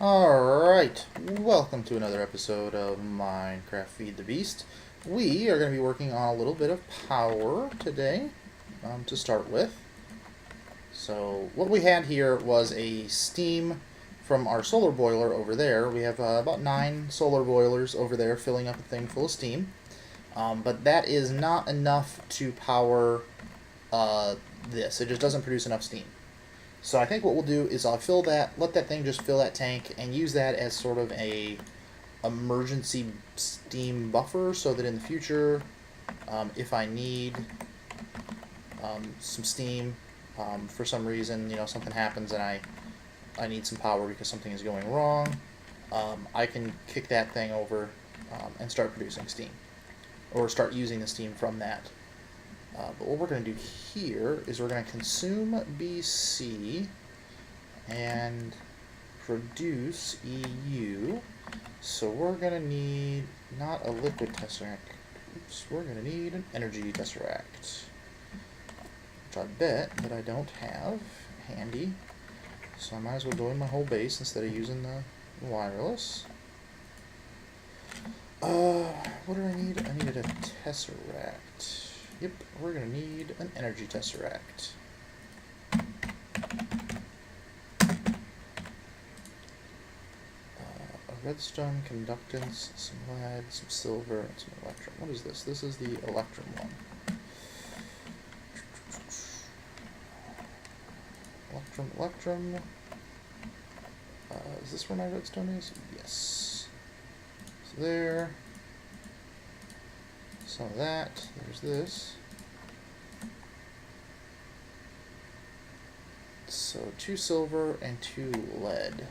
Alright, welcome to another episode of Minecraft Feed the Beast. We are going to be working on a little bit of power today to start with. So what we had here was a steam from our solar boiler over there. We have about 9 solar boilers over there filling up a thing full of steam. But that is not enough to power this. It just doesn't produce enough steam. So I think what we'll do is I'll let that thing just fill that tank and use that as sort of a emergency steam buffer so that in the future, if I need some steam for some reason, something happens and I need some power because something is going wrong, I can kick that thing over and start producing steam or start using the steam from that. But what we're going to do here is we're going to consume BC and produce EU. So we're going to need not a liquid tesseract. Oops, we're going to need an energy tesseract, which I bet that I don't have handy. So I might as well go in my whole base instead of using the wireless. What do I need? I needed a tesseract. Yep, we're going to need an energy tesseract. A redstone, conductance, some lead, some silver, and some electrum. What is this? This is the electrum one. Electrum. Is this where my redstone is? Yes. So there. Some of that. There's this. So 2 silver and 2 lead.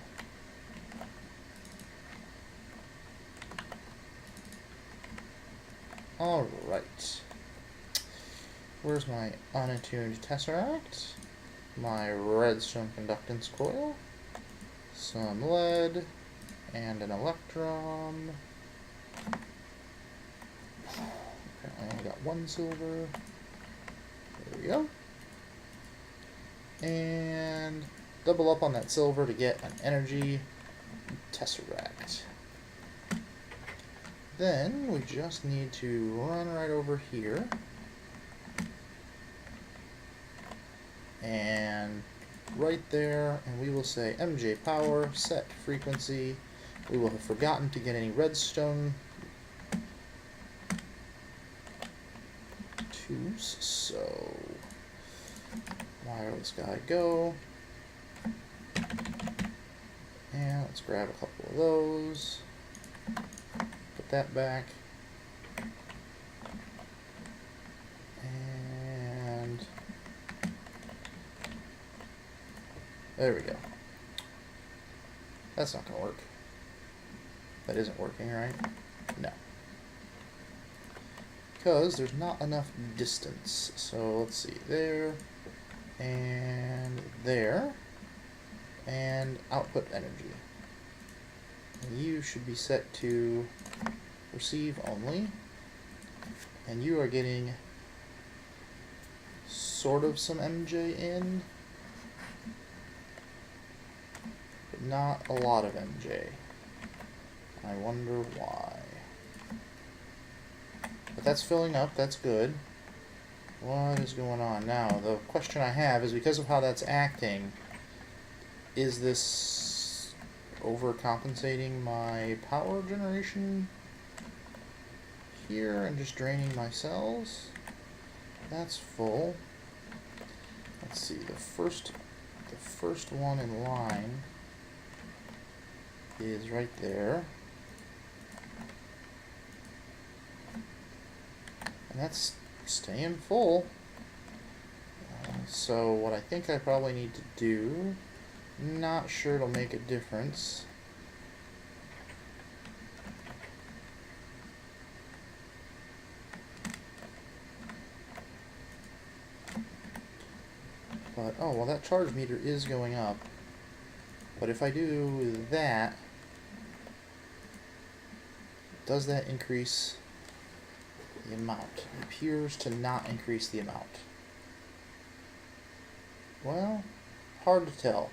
Alright. Where's my unattuned tesseract? My redstone conductance coil. Some lead. And an electrum. I only got 1 silver. There we go. And double up on that silver to get an energy tesseract. Then we just need to run right over here and right there, and we will say MJ power, set frequency. We will have forgotten to get any redstone tubes, so wireless guy go, and let's grab a couple of those, put that back, and there we go. That's not gonna work. That isn't working, right? No. Because there's not enough distance. So let's see, there, and output energy. And you should be set to receive only. And you are getting sort of some MJ in, but not a lot of MJ. I wonder why. But that's filling up, that's good. What is going on now? The question I have is, because of how that's acting, is this overcompensating my power generation here and just draining my cells? That's full. Let's see, the first one in line is right there. And that's staying full. So what I think I probably need to do, not sure it'll make a difference. But, oh, well, that charge meter is going up. But if I do that, does that increase the amount? It appears to not increase the amount. Well, hard to tell.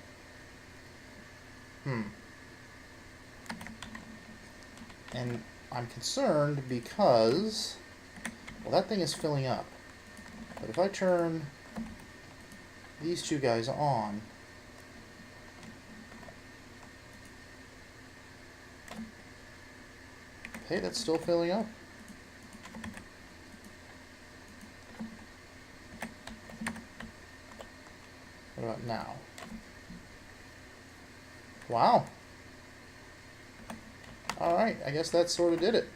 And I'm concerned because, well, that thing is filling up. But if I turn these two guys on, hey, that's still filling up. What about now? Wow. Alright, I guess that sort of did it.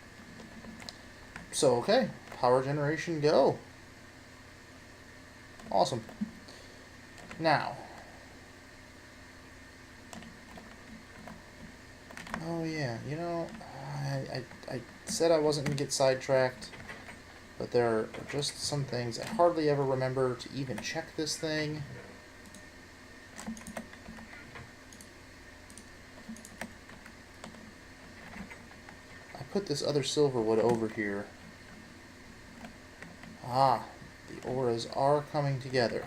So, okay, power generation go. Awesome. Now. Oh yeah, you know, I said I wasn't going to get sidetracked, but there are just some things I hardly ever remember to even check this thing. I put this other silver wood over here. Ah, the auras are coming together.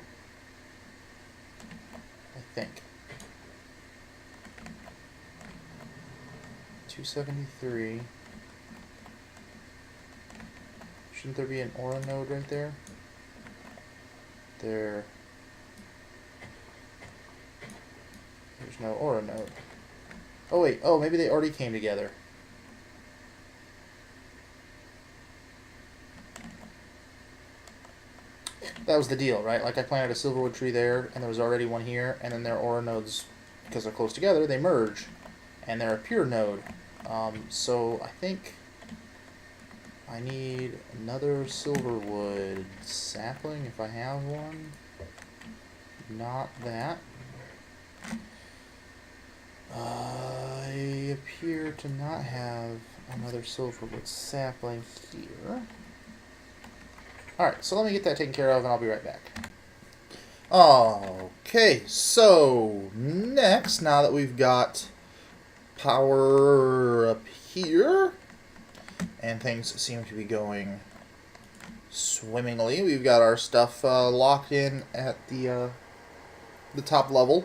I think. 273. Shouldn't there be an aura node right there? There's no aura node. Oh wait, oh maybe they already came together. That was the deal, right? Like I planted a silverwood tree there, and there was already one here, and then their aura nodes, because they're close together, they merge, and they're a pure node. So I think I need another silverwood sapling if I have one. Not that. I appear to not have another silverwood sapling here. Alright, so let me get that taken care of and I'll be right back. Okay, so next, now that we've got power up here, and things seem to be going swimmingly, we've got our stuff locked in at the top level.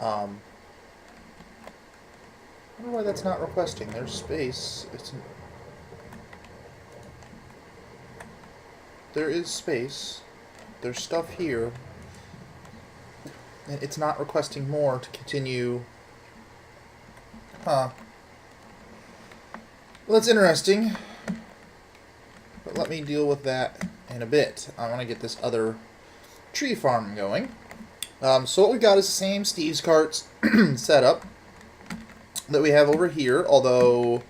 I wonder why that's not requesting. There's space. There is space. There's stuff here. And it's not requesting more to continue. Huh. Well, that's interesting. But let me deal with that in a bit. I want to get this other tree farm going. So what we've got is the same Steve's carts setup that we have over here, although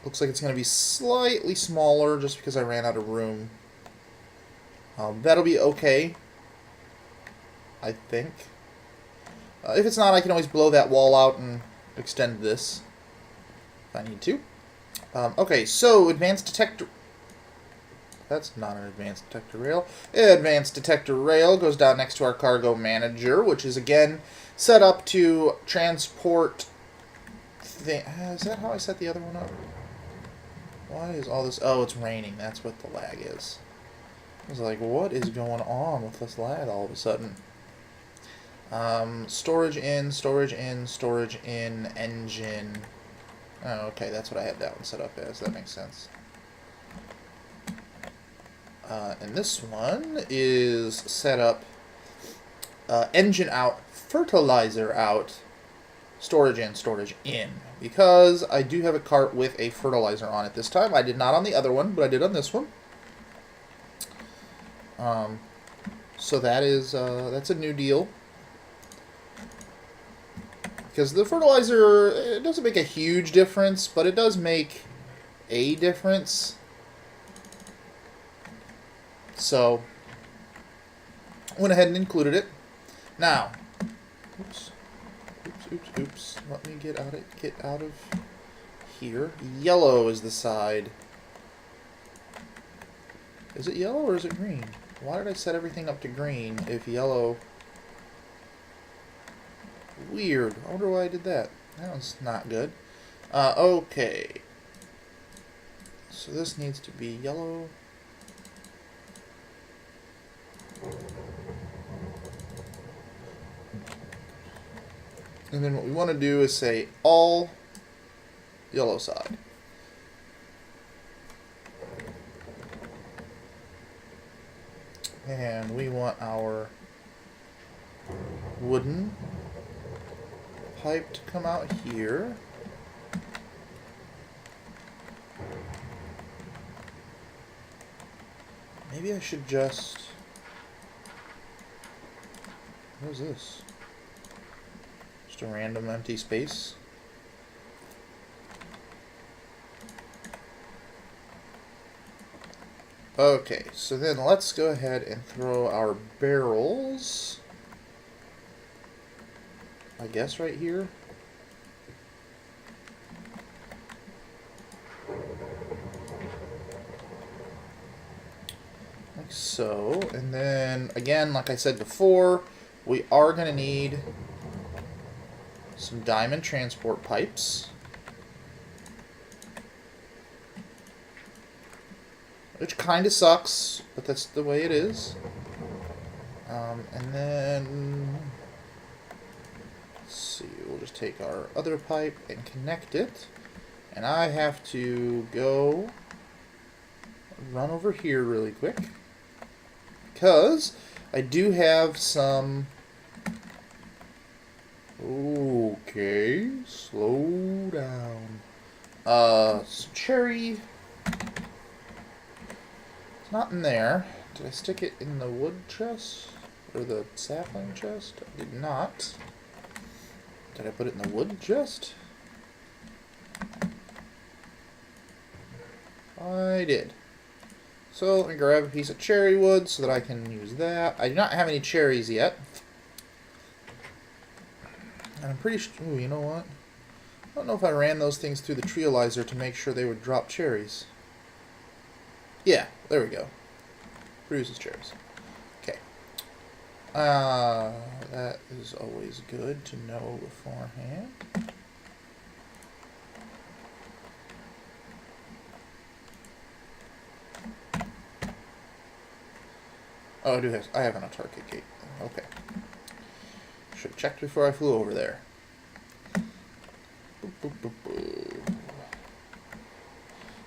looks like it's going to be slightly smaller just because I ran out of room. That'll be okay, I think. If it's not, I can always blow that wall out and extend this if I need to. Okay, so advanced detector... That's not an advanced detector rail. Advanced detector rail goes down next to our cargo manager, which is, again, set up to transport... Is that how I set the other one up? Why is all this... Oh, it's raining. That's what the lag is. I was like, what is going on with this lag all of a sudden? Storage in, storage in, storage in, engine. Oh, okay, that's what I had that one set up as. That makes sense. And this one is set up engine out, fertilizer out, storage in, storage in. Because I do have a cart with a fertilizer on it this time. I did not on the other one, but I did on this one. So that is, that's a new deal. Because the fertilizer, it doesn't make a huge difference, but it does make a difference. So, I went ahead and included it. Now, oops. Let me get out of here. Yellow is the side. Is it yellow or is it green? Why did I set everything up to green if yellow... Weird. I wonder why I did that. That was not good. Okay. So this needs to be yellow. And then what we want to do is say all yellow side. And we want our wooden pipe to come out here. Maybe I should just... What is this? Just a random empty space? Okay, so then let's go ahead and throw our barrels, I guess right here. Like so, and then again, like I said before, we are going to need some diamond transport pipes. Which kind of sucks, but that's the way it is. And then, let's see, we'll just take our other pipe and connect it. And I have to go run over here really quick, because I do have some... Okay, slow down. Some cherry... Not in there. Did I stick it in the wood chest? Or the sapling chest? I did not. Did I put it in the wood chest? I did. So let me grab a piece of cherry wood so that I can use that. I do not have any cherries yet. And I'm pretty sure... Ooh, you know what? I don't know if I ran those things through the trializer to make sure they would drop cherries. Yeah, there we go. Produces cherries. Okay. That is always good to know beforehand. Oh, I have an autarkic gate. Okay. Should have checked before I flew over there. Boop, boop, boop, boop.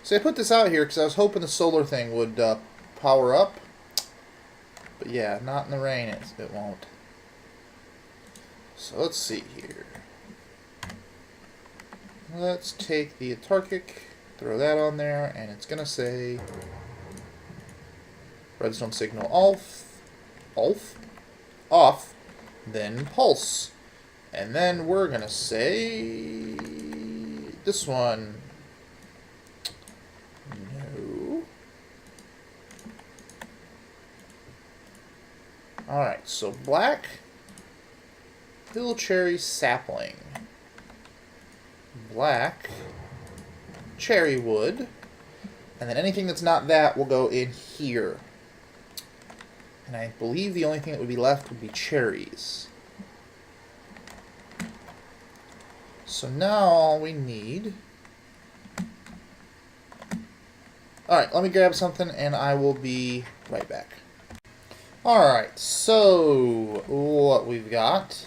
See, I put this out here because I was hoping the solar thing would power up. But yeah, not in the rain, it won't. So let's see here. Let's take the autarkic, throw that on there, and it's going to say redstone signal off, then pulse. And then we're going to say this one. Alright, so black hill cherry sapling, black cherry wood, and then anything that's not that will go in here. And I believe the only thing that would be left would be cherries. So now all we need... Alright, let me grab something and I will be right back. Alright, so what we've got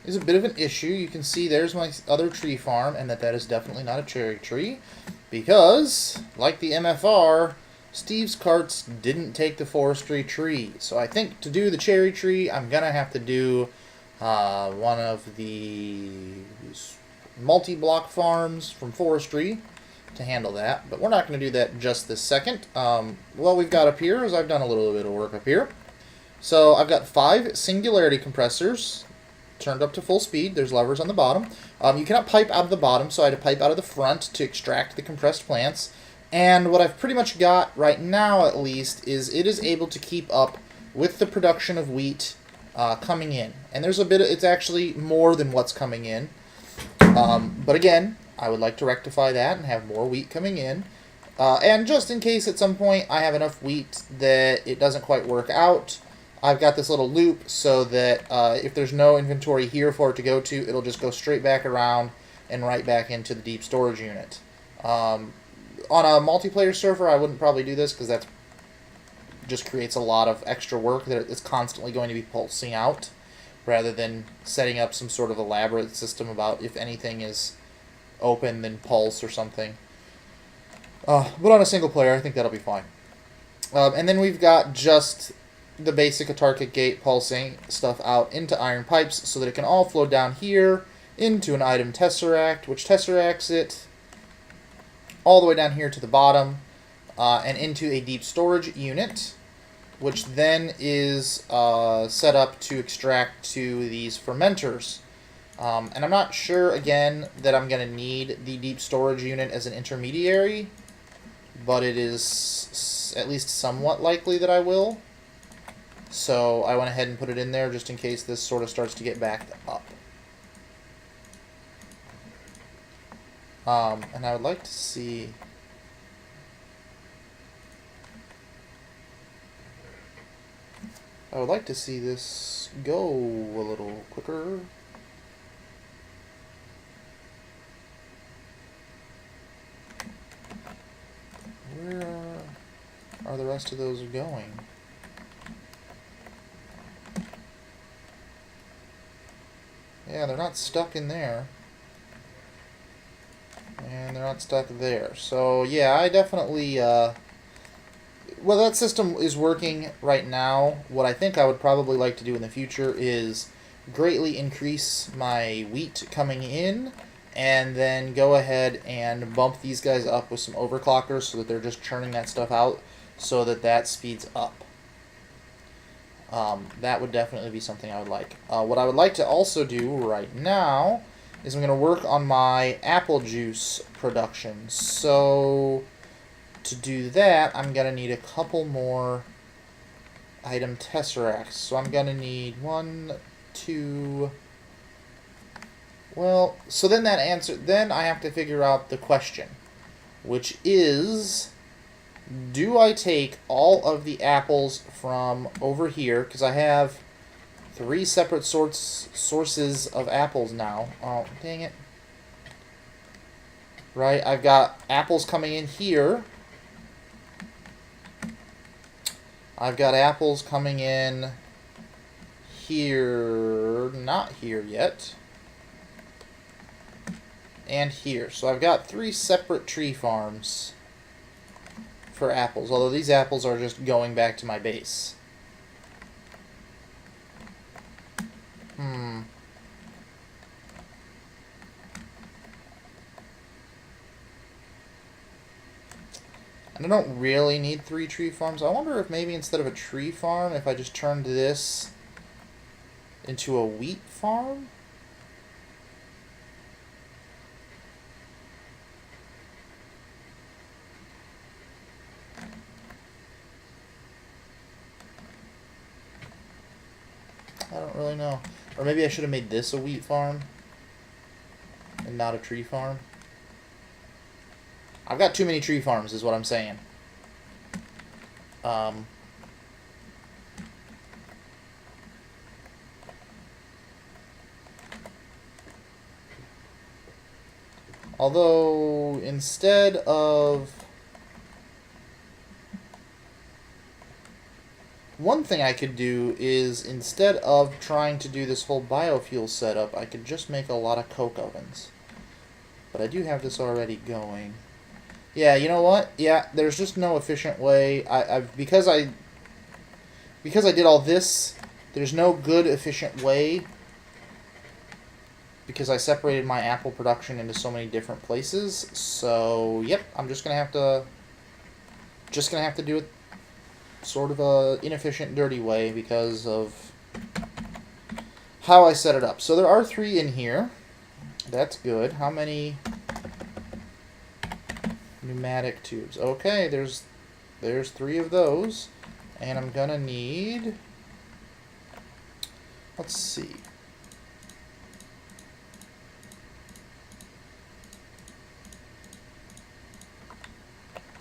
is a bit of an issue. You can see there's my other tree farm, and that is definitely not a cherry tree, because, like the MFR, Steve's carts didn't take the forestry tree. So I think to do the cherry tree, I'm going to have to do one of the multi-block farms from forestry to handle that, but we're not going to do that just this second. What we've got up here is I've done a little bit of work up here. So I've got 5 singularity compressors turned up to full speed. There's levers on the bottom. You cannot pipe out of the bottom, so I had to pipe out of the front to extract the compressed plants. And what I've pretty much got right now, at least, is it is able to keep up with the production of wheat coming in. And there's a bit of, it's actually more than what's coming in. But again, I would like to rectify that and have more wheat coming in. And just in case at some point I have enough wheat that it doesn't quite work out, I've got this little loop so that if there's no inventory here for it to go to, it'll just go straight back around and right back into the deep storage unit. On a multiplayer server, I wouldn't probably do this because that just creates a lot of extra work that is constantly going to be pulsing out, rather than setting up some sort of elaborate system about if anything is open than pulse or something. But on a single player, I think that'll be fine. And then we've got just the basic Autarkic gate pulsing stuff out into iron pipes so that it can all flow down here into an item tesseract, which tesseracts it all the way down here to the bottom and into a deep storage unit, which then is set up to extract to these fermenters. And I'm not sure, again, that I'm going to need the deep storage unit as an intermediary, but it is at least somewhat likely that I will. So I went ahead and put it in there just in case this sort of starts to get backed up. And I would like to see... this go a little quicker. Where are the rest of those going? Yeah, they're not stuck in there. And they're not stuck there. So, yeah, I definitely... well, that system is working right now. What I think I would probably like to do in the future is greatly increase my wheat coming in, and then go ahead and bump these guys up with some overclockers so that they're just churning that stuff out so that that speeds up. That would definitely be something I would like. What I would like to also do right now is I'm going to work on my apple juice production. So to do that, I'm going to need a couple more item tesseracts. So I'm going to need 1, 2... Well, so then then I have to figure out the question, which is, do I take all of the apples from over here, because I have 3 separate sources of apples now. Oh, dang it. Right, I've got apples coming in here. I've got apples coming in here, not here yet. And here. So I've got 3 separate tree farms for apples, although these apples are just going back to my base. And I don't really need 3 tree farms. I wonder if maybe instead of a tree farm, if I just turned this into a wheat farm? I don't really know. Or maybe I should have made this a wheat farm and not a tree farm. I've got too many tree farms is what I'm saying. Although, instead of... One thing I could do is, instead of trying to do this whole biofuel setup, I could just make a lot of coke ovens. But I do have this already going. Yeah, you know what? Yeah, there's just no efficient way. Because I did all this, there's no good efficient way. Because I separated my apple production into so many different places. So, yep, I'm just gonna have to do it sort of a inefficient, dirty way because of how I set it up. So there are 3 in here. That's good. How many pneumatic tubes? Okay, there's 3 of those. And I'm gonna need, let's see.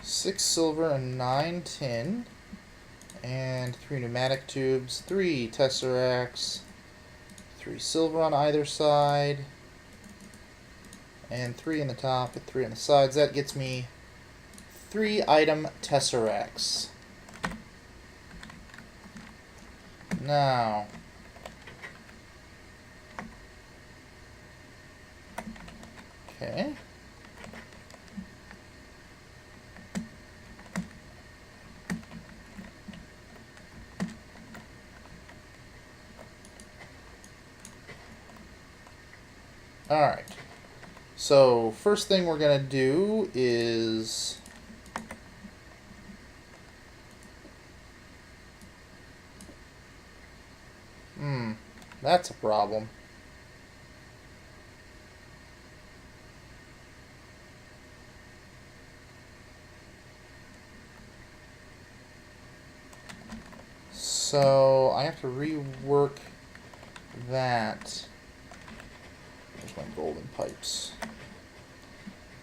$6 silver and 9 tin. And 3 pneumatic tubes, 3 tesseracts, 3 silver on either side, and 3 in the top and 3 on the sides. That gets me 3 item tesseracts. Now, okay, Alright. So, first thing we're going to do is... that's a problem. So, I have to rework that. There's my golden pipes.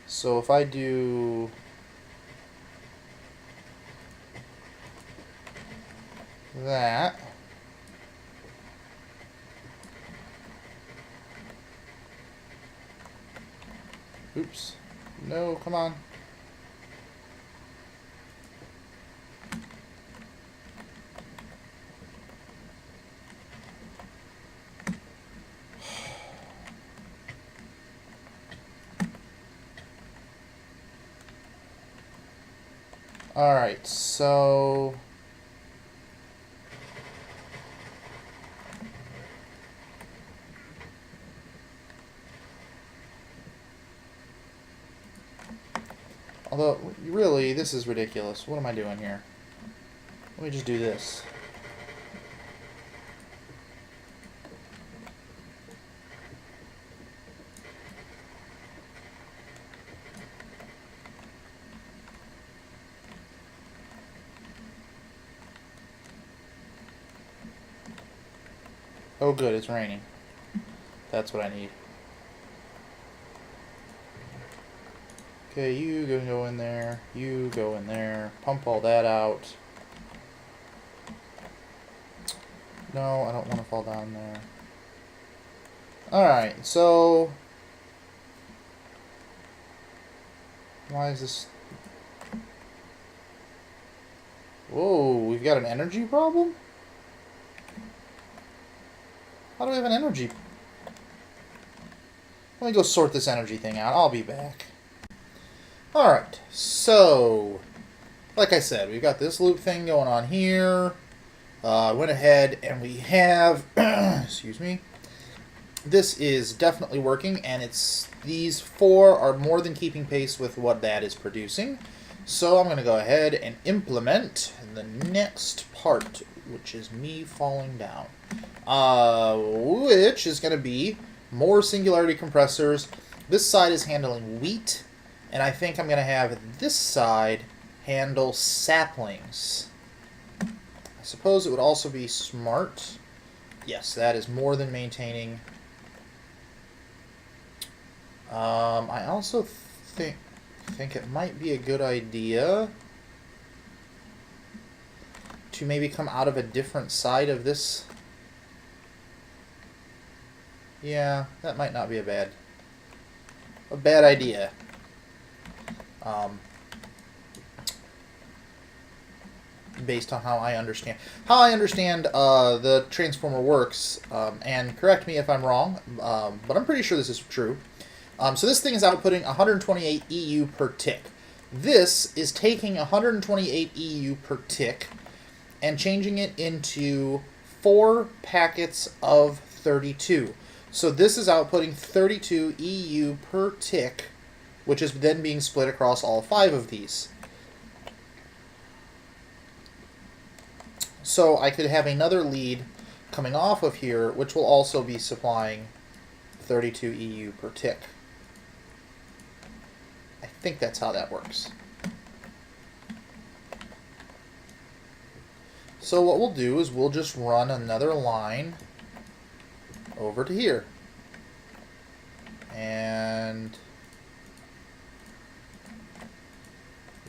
So, if I do... that... oops. No, come on. Alright, so... although, really, this is ridiculous. What am I doing here? Let me just do this. Oh good, it's raining. That's what I need. Okay, you go in there. You go in there. Pump all that out. No, I don't want to fall down there. Alright, so... why is this... whoa, we've got an energy problem? How do we have an energy... let me go sort this energy thing out. I'll be back. Alright, so... like I said, we've got this loop thing going on here. I went ahead and we have... excuse me. This is definitely working, and it's... these four are more than keeping pace with what that is producing. So I'm going to go ahead and implement the next part, which is me falling down. Which is going to be more singularity compressors. This side is handling wheat, and I think I'm going to have this side handle saplings. I suppose it would also be smart. Yes, that is more than maintaining. I also think it might be a good idea to maybe come out of a different side of this. Yeah, that might not be a bad idea. Based on how I understand the transformer works, and correct me if I'm wrong, but I'm pretty sure this is true. So this thing is outputting 128 EU per tick. This is taking 128 EU per tick and changing it into 4 packets of 32. So this is outputting 32 EU per tick, which is then being split across all 5 of these. So I could have another lead coming off of here, which will also be supplying 32 EU per tick. I think that's how that works. So what we'll do is we'll just run another line over to here. And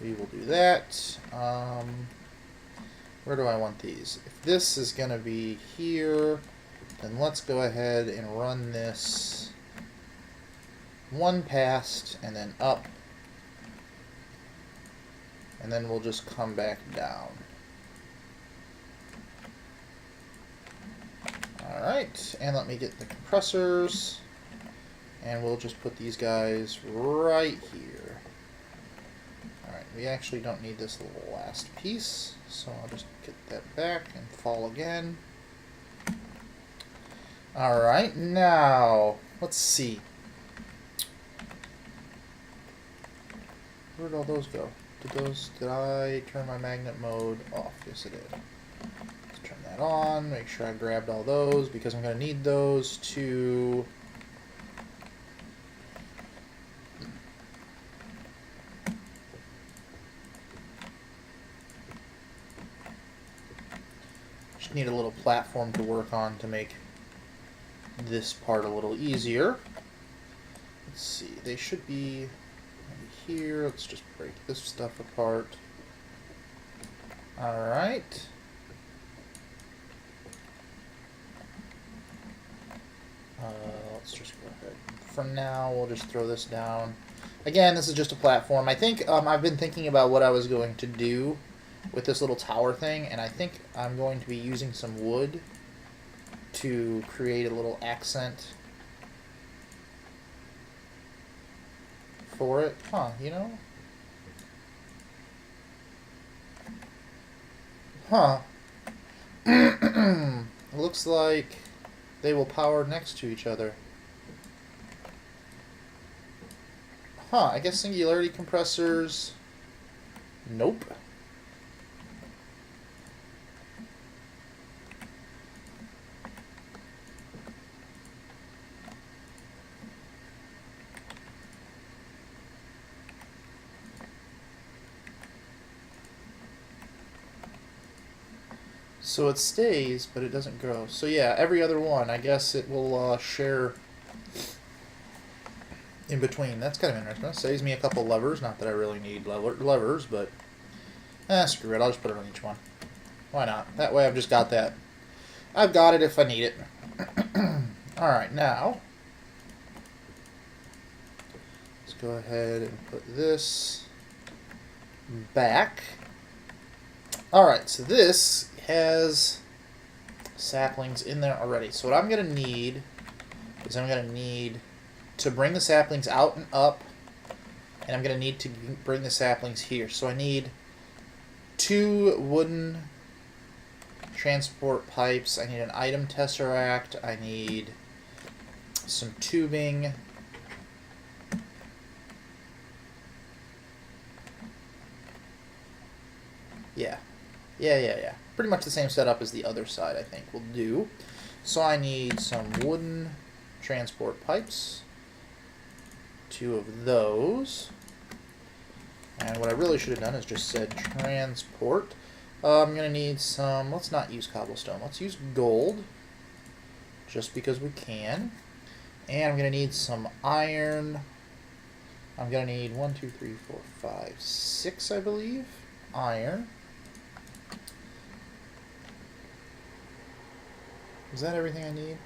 we will do that. Where do I want these? If this is going to be here, then let's go ahead and run this one past and then up. And then we'll just come back down. Alright, and let me get the compressors. And we'll just put these guys right here. Alright, we actually don't need this last piece, so I'll just get that back and fall again. Alright, now, let's see. Where did all those go? Did I turn my magnet mode off? Yes, I did. Let's turn that on, make sure I grabbed all those, because I'm going to need those to... Just need a little platform to work on to make this part a little easier. Let's see, they should be right here. Let's just break this stuff apart. Alright. Let's just go ahead. For now, we'll just throw this down. Again, this is just a platform. I think I've been thinking about what I was going to do with this little tower thing, and I think I'm going to be using some wood to create a little accent for it. Huh, you know? Huh. Looks like they will power next to each other. Huh, I guess singularity compressors... Nope. So it stays, but it doesn't grow. So yeah, every other one, I guess it will share in between. That's kind of interesting. It saves me a couple levers. Not that I really need levers, but screw it. I'll just put it on each one. Why not? That way I've just got that. I've got it if I need it. Alright, now let's go ahead and put this back. Alright, so this has saplings in there already. So what I'm going to need is I'm going to need to bring the saplings out and up, and I'm going to need to bring the saplings here. So I need 2 wooden transport pipes. I need an item tesseract. I need some tubing. Yeah. Pretty much the same setup as the other side, I think, will do. So I need some wooden transport pipes. 2 of those. And what I really should have done is just said transport. I'm going to need some... Let's not use cobblestone. Let's use gold. Just because we can. And I'm going to need some iron. I'm going to need 1, 2, 3, 4, 5, 6, I believe. Iron. Is that everything I need?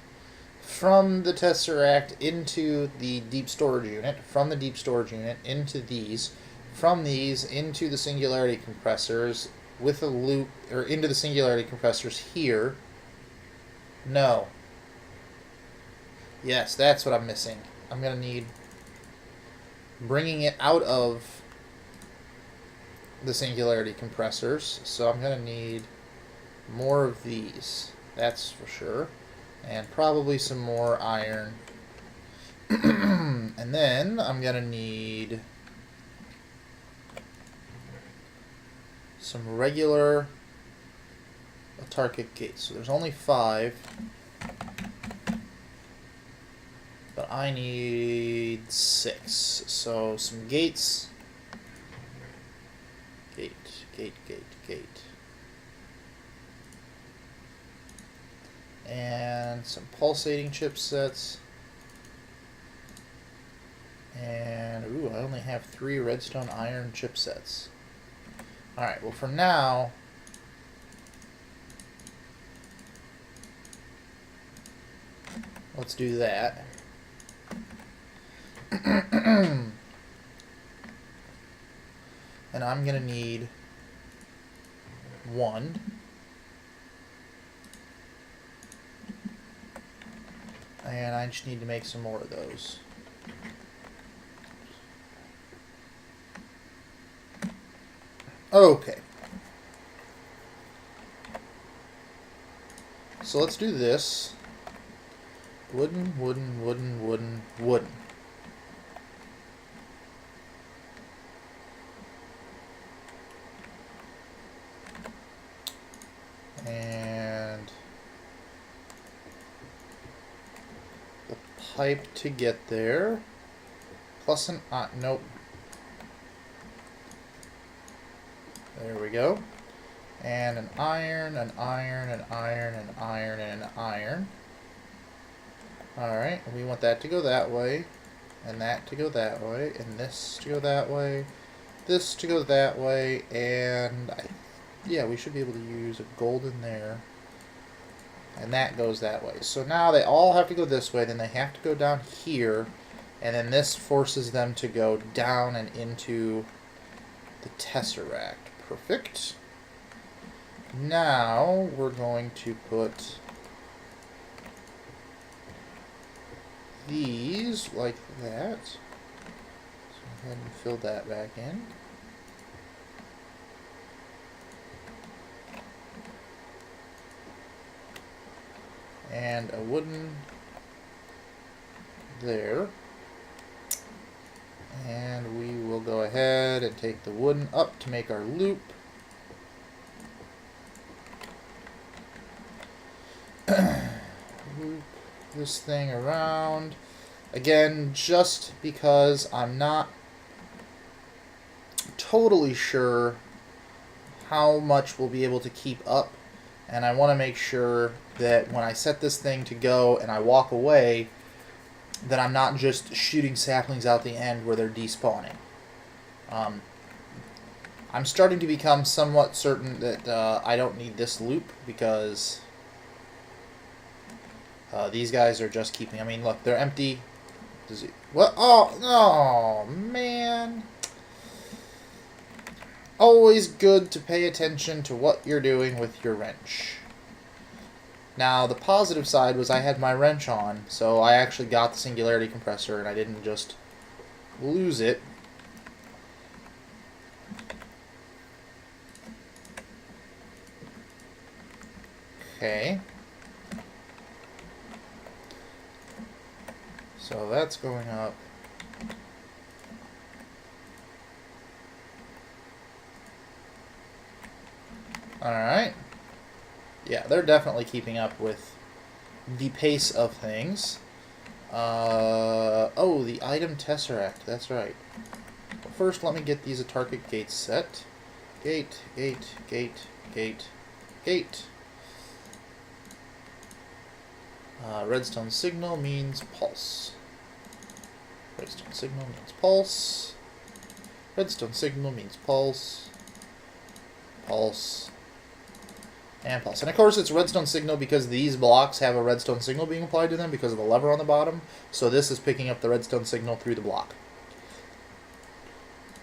From the tesseract into the deep storage unit, from the deep storage unit into these, from these into the singularity compressors with a loop, or into the singularity compressors here. No. Yes, that's what I'm missing. I'm going to need bringing it out of the singularity compressors, so I'm going to need more of these. That's for sure. And probably some more iron. And then I'm going to need some regular autarkic gates. So there's only 5. But I need 6. So some gates. Gate. And some pulsating chipsets. And, ooh, I only have 3 redstone iron chipsets. Alright, well for now, let's do that. And I'm going to need 1. And I just need to make some more of those. Okay. So let's do this. Wooden. pipe to get there. Plus an... nope. There we go. And an iron, an iron, an iron, an iron, and an iron. Alright, we want that to go that way. And that to go that way. And this to go that way. This to go that way. And... yeah, we should be able to use a golden there. And that goes that way. So now they all have to go this way. Then they have to go down here. And then this forces them to go down and into the tesseract. Perfect. Now we're going to put these like that. So go ahead and fill that back in. And a wooden there. And we will go ahead and take the wooden up to make our loop. Loop this thing around. Again, just because I'm not totally sure how much we'll be able to keep up. And I want to make sure that when I set this thing to go and I walk away, that I'm not just shooting saplings out the end where they're despawning. I'm starting to become somewhat certain that I don't need this loop because these guys are just keeping... I mean, look, they're empty. Does it... what? Oh, no, man. Always good to pay attention to what you're doing with your wrench. Now, the positive side was I had my wrench on, so I actually got the singularity compressor, and I didn't just lose it. Okay. So that's going up. Alright. Yeah, they're definitely keeping up with the pace of things. Oh, the item tesseract. That's right. But first, let me get these Autarkic gates set. Gate, gate, gate, gate, gate. Redstone signal means pulse. Redstone signal means pulse. Redstone signal means pulse. Pulse. And pulse. And of course it's redstone signal because these blocks have a redstone signal being applied to them because of the lever on the bottom. So this is picking up the redstone signal through the block.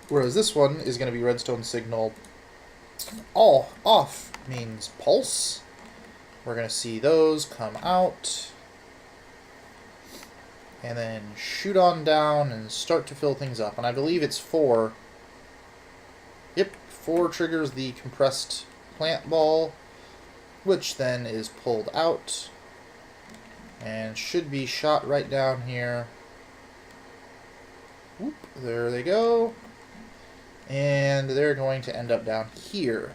Whereas this one is going to be redstone signal all off means pulse. We're going to see those come out. And then shoot on down and start to fill things up. And I believe it's 4. Yep, 4 triggers the compressed plant ball, which then is pulled out and should be shot right down here. Whoop, there they go. And they're going to end up down here.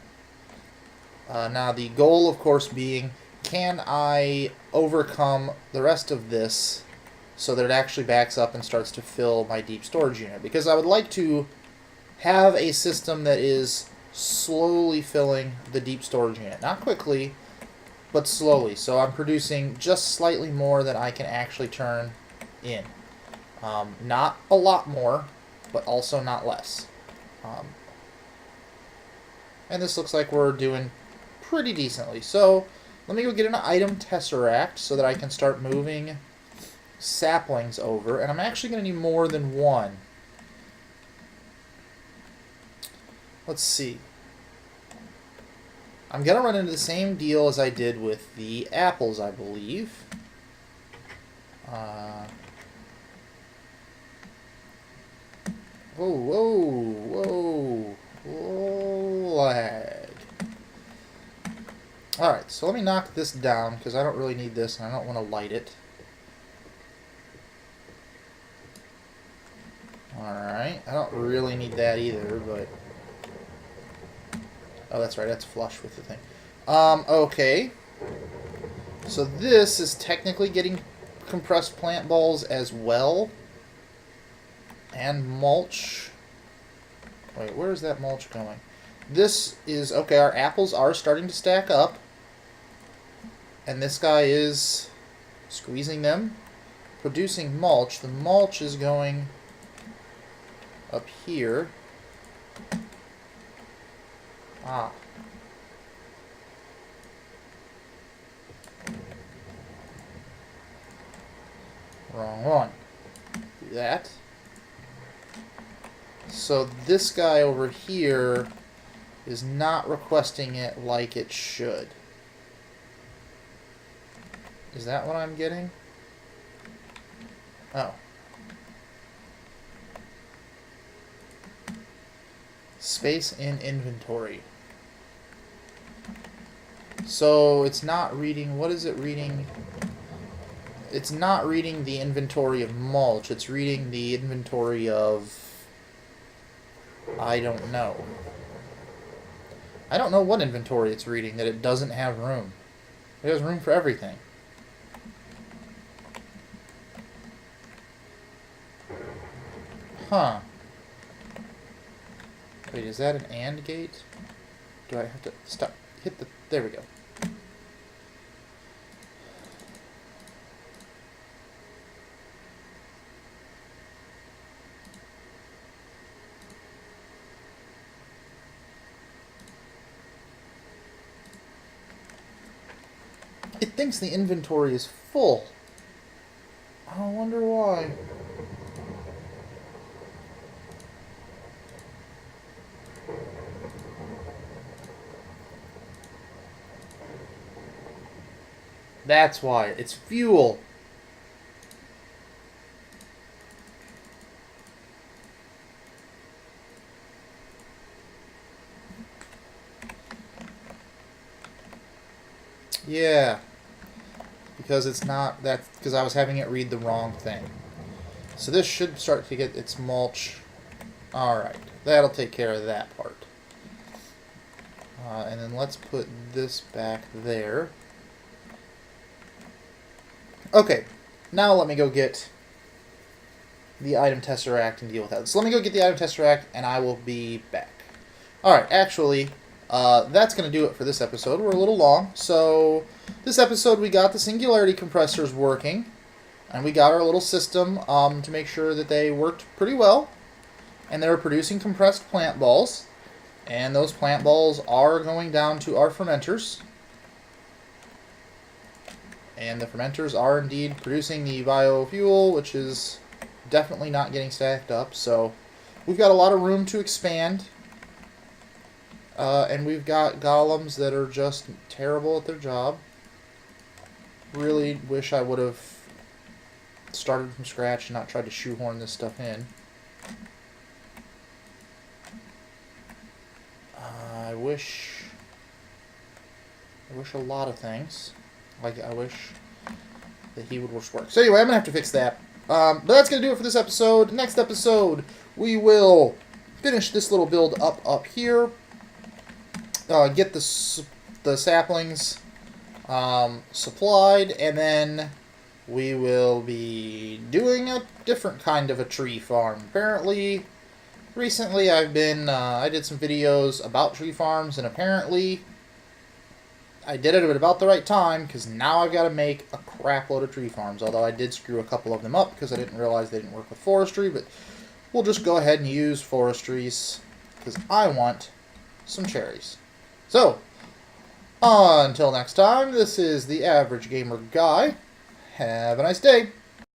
Now the goal, of course, being, can I overcome the rest of this so that it actually backs up and starts to fill my deep storage unit? Because I would like to have a system that is slowly filling the deep storage unit. Not quickly, but slowly. So I'm producing just slightly more than I can actually turn in. Not a lot more, but also not less. And this looks like we're doing pretty decently. So let me go get an item tesseract so that I can start moving saplings over. And I'm actually going to need more than one. Let's see. I'm going to run into the same deal as I did with the apples, I believe. Whoa, whoa, whoa. Lag. Alright, so let me knock this down, because I don't really need this, and I don't want to light it. Alright, I don't really need that either, but... oh, that's right, that's flush with the thing. Okay. So this is technically getting compressed plant balls as well. And mulch. Wait, where is that mulch going? This is, okay, our apples are starting to stack up. And this guy is squeezing them, producing mulch. The mulch is going up here. Ah. Wrong one. Do that. So this guy over here is not requesting it like it should. Is that what I'm getting? Oh. Space in inventory. So it's not reading, what is it reading? It's not reading the inventory of mulch, it's reading the inventory of... I don't know. I don't know what inventory it's reading, that it doesn't have room. It has room for everything. Huh. Wait, is that an AND gate? Do I have to stop? Hit the... There we go. It thinks the inventory is full. I wonder why. That's why. It's fuel. Yeah. Because it's not that, because I was having it read the wrong thing. So this should start to get its mulch. Alright. That'll take care of that part. And then let's put this back there. Okay, now let me go get the item tesseract and deal with that. So let me go get the item tesseract, and I will be back. Alright, actually, that's going to do it for this episode. We're a little long, so this episode we got the singularity compressors working, and we got our little system to make sure that they worked pretty well, and they were producing compressed plant balls, and those plant balls are going down to our fermenters. And the fermenters are indeed producing the biofuel, which is definitely not getting stacked up. So we've got a lot of room to expand. And we've got golems that are just terrible at their job. Really wish I would have started from scratch and not tried to shoehorn this stuff in. I wish a lot of things. Like, I wish that he would work. So anyway, I'm going to have to fix that. But that's going to do it for this episode. Next episode, we will finish this little build up here. Get the saplings supplied. And then we will be doing a different kind of a tree farm. Apparently, recently I did some videos about tree farms. And apparently... I did it at about the right time, because now I've got to make a crap load of tree farms, although I did screw a couple of them up because I didn't realize they didn't work with forestry, but we'll just go ahead and use forestries, because I want some cherries. So, until next time, this is the Average Gamer Guy. Have a nice day.